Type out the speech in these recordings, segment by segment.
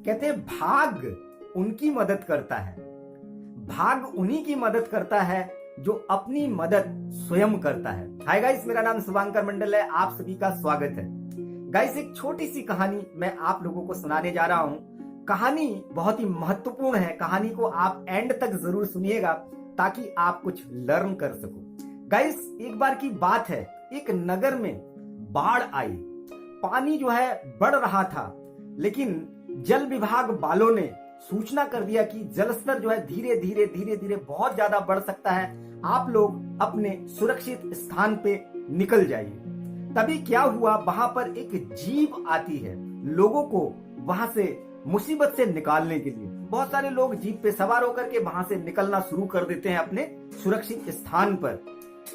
कहते हैं भाग उनकी मदद करता है, भाग उन्हीं की मदद करता है जो अपनी मदद स्वयं करता है। हाय गाइस, मेरा नाम शुभांकर मंडल है, आप सभी का स्वागत है। गाइस, एक छोटी सी कहानी मैं आप लोगों को सुनाने जा रहा हूं। कहानी बहुत ही महत्वपूर्ण है, कहानी को आप एंड तक जरूर सुनिएगा ताकि आप कुछ लर्न कर सको। गाइस, एक बार की बात है, एक नगर में बाढ़ आई, पानी जो है बढ़ रहा था, लेकिन जल विभाग वालों ने सूचना कर दिया कि जलस्तर जो है धीरे धीरे बहुत ज्यादा बढ़ सकता है, आप लोग अपने सुरक्षित स्थान पे निकल जाइए। तभी क्या हुआ, वहां पर एक जीप आती है लोगों को वहां से मुसीबत से निकालने के लिए। बहुत सारे लोग जीप पे सवार होकर के वहां से निकलना शुरू कर देते हैं अपने सुरक्षित स्थान पर।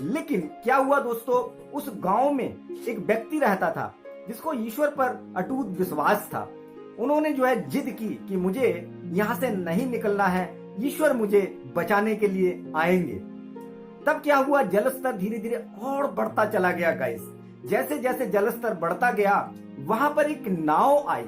लेकिन क्या हुआ दोस्तों, उस गांव में एक व्यक्ति रहता था जिसको ईश्वर पर अटूट विश्वास था। उन्होंने जो है जिद की कि मुझे यहाँ से नहीं निकलना है, ईश्वर मुझे बचाने के लिए आएंगे। तब क्या हुआ, जलस्तर धीरे धीरे और बढ़ता चला गया। गाइस, जैसे जैसे जलस्तर बढ़ता गया, वहां पर एक नाव आई।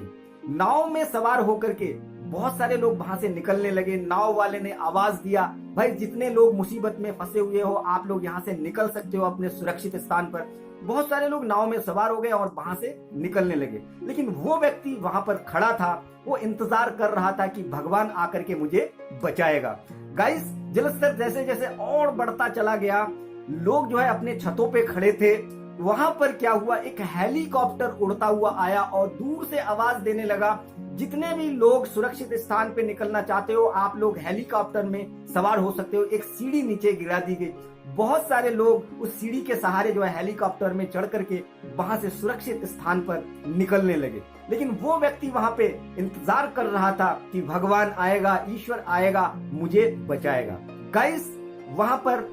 नाव में सवार होकर के बहुत सारे लोग वहां से निकलने लगे। नाव वाले ने आवाज दिया, भाई जितने लोग मुसीबत में फंसे हुए हो, आप लोग यहाँ से निकल सकते हो अपने सुरक्षित स्थान पर। बहुत सारे लोग नाव में सवार हो गए और वहां से निकलने लगे। लेकिन वो व्यक्ति वहां पर खड़ा था, वो इंतजार कर रहा था कि भगवान आकर के मुझे बचाएगा। गाइस, जलस्तर जैसे जैसे और बढ़ता चला गया, लोग जो है अपने छतों पे खड़े थे। वहां पर क्या हुआ, एक हेलीकॉप्टर उड़ता हुआ आया और दूर से आवाज देने लगा, जितने भी लोग सुरक्षित स्थान पे निकलना चाहते हो, आप लोग हेलीकॉप्टर में सवार हो सकते हो। एक सीढ़ी नीचे गिरा दी गई। बहुत सारे लोग उस सीढ़ी के सहारे जो है हेलीकॉप्टर में चढ़ करके वहां से सुरक्षित स्थान पर निकलने लगे। लेकिन वो व्यक्ति वहां पे इंतजार कर रहा था कि भगवान आएगा, ईश्वर आएगा, मुझे बचाएगा। गाइस, वहां पर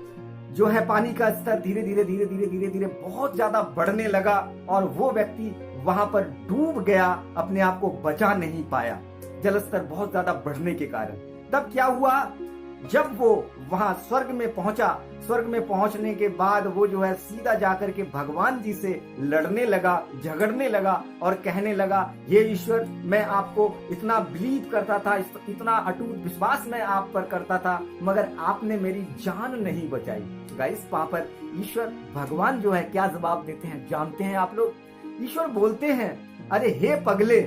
जो है पानी का स्तर धीरे धीरे बहुत ज्यादा बढ़ने लगा और वो व्यक्ति वहां पर डूब गया, अपने आप को बचा नहीं पाया जलस्तर बहुत ज्यादा बढ़ने के कारण। तब क्या हुआ, जब वो वहां स्वर्ग में पहुंचा, स्वर्ग में पहुंचने के बाद वो जो है सीधा जाकर के भगवान जी से लड़ने लगा, झगड़ने लगा और कहने लगा, ये ईश्वर, मैं आपको इतना बिलीव करता था, इतना अटूट विश्वास मैं आप पर करता था, मगर आपने मेरी जान नहीं बचाई। गाइस, वहां पर ईश्वर भगवान जो है क्या जवाब देते हैं जानते हैं आप लोग? ईश्वर बोलते हैं, अरे हे पगले,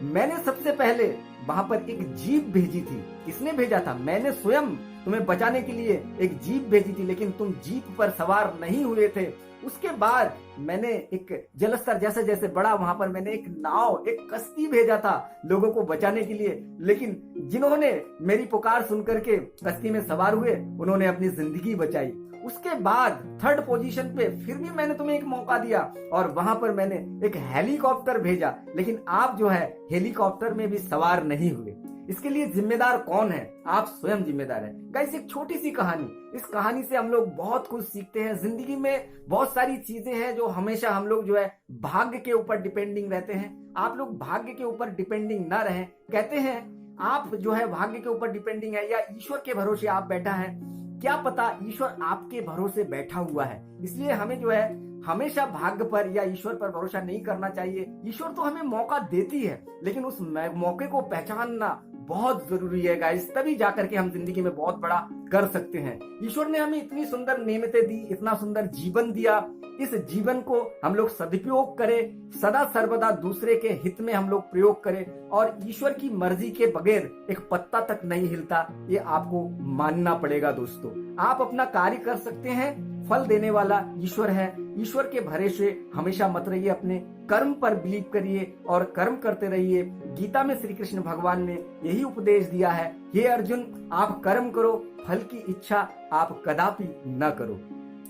मैंने सबसे पहले वहां पर एक जीप भेजी थी। किसने भेजा था? मैंने स्वयं तुम्हें बचाने के लिए एक जीप भेजी थी, लेकिन तुम जीप पर सवार नहीं हुए थे। उसके बाद मैंने एक जलस्तर जैसे जैसे बढ़ा, वहां पर मैंने एक नाव, एक कश्ती भेजा था लोगों को बचाने के लिए। लेकिन जिन्होंने मेरी पुकार सुनकर के कश्ती में सवार हुए, उन्होंने अपनी जिंदगी बचाई। उसके बाद थर्ड पोजीशन पे फिर भी मैंने तुम्हें एक मौका दिया और वहां पर मैंने एक हेलीकॉप्टर भेजा, लेकिन आप जो है हेलीकॉप्टर में भी सवार नहीं हुए। इसके लिए जिम्मेदार कौन है? आप स्वयं जिम्मेदार है। गाइस, एक छोटी सी कहानी, इस कहानी से हम लोग बहुत कुछ सीखते हैं। जिंदगी में बहुत सारी चीजें हैं जो हमेशा हम लोग जो है भाग्य के ऊपर डिपेंडिंग रहते हैं। आप लोग भाग्य के ऊपर डिपेंडिंग ना रहें। कहते हैं आप जो है भाग्य के ऊपर डिपेंडिंग है या ईश्वर के भरोसे आप बैठा है, क्या पता ईश्वर आपके भरोसे बैठा हुआ है। इसलिए हमें जो है हमेशा भाग्य पर या ईश्वर पर भरोसा नहीं करना चाहिए। ईश्वर तो हमें मौका देती है, लेकिन उस मौके को पहचानना बहुत जरूरी है गाइस, तभी जाकर के हम जिंदगी में बहुत बड़ा कर सकते हैं। ईश्वर ने हमें इतनी सुंदर नेमतें दी, इतना सुंदर जीवन दिया। इस जीवन को हम लोग सदुपयोग करें, सदा सर्वदा दूसरे के हित में हम लोग प्रयोग करें, और ईश्वर की मर्जी के बगैर एक पत्ता तक नहीं हिलता, ये आपको मानना पड़ेगा। दोस्तों, आप अपना कार्य कर सकते हैं, फल देने वाला ईश्वर है। ईश्वर के भरोसे हमेशा मत रहिए, अपने कर्म पर बिलीव करिए और कर्म करते रहिए। गीता में श्री कृष्ण भगवान ने यही उपदेश दिया है, हे अर्जुन, आप कर्म करो, फल की इच्छा आप कदापि न करो।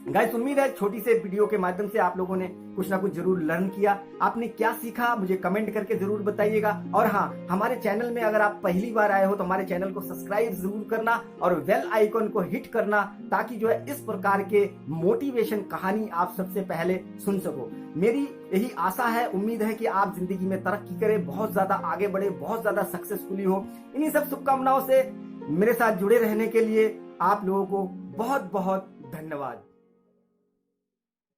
गाइस, उम्मीद है छोटी से वीडियो के माध्यम से आप लोगों ने कुछ ना कुछ जरूर लर्न किया। आपने क्या सीखा मुझे कमेंट करके जरूर बताइएगा। और हाँ, हमारे चैनल में अगर आप पहली बार आए हो तो हमारे चैनल को सब्सक्राइब जरूर करना और बेल आइकन को हिट करना, ताकि जो है इस प्रकार के मोटिवेशन कहानी आप सबसे पहले सुन सको। मेरी यही आशा है, उम्मीद है कि आप जिंदगी में तरक्की करें, बहुत ज्यादा आगे बढ़े, बहुत ज्यादा सक्सेसफुली हो। इन्हीं सब शुभकामनाओं से मेरे साथ जुड़े रहने के लिए आप लोगों को बहुत बहुत धन्यवाद।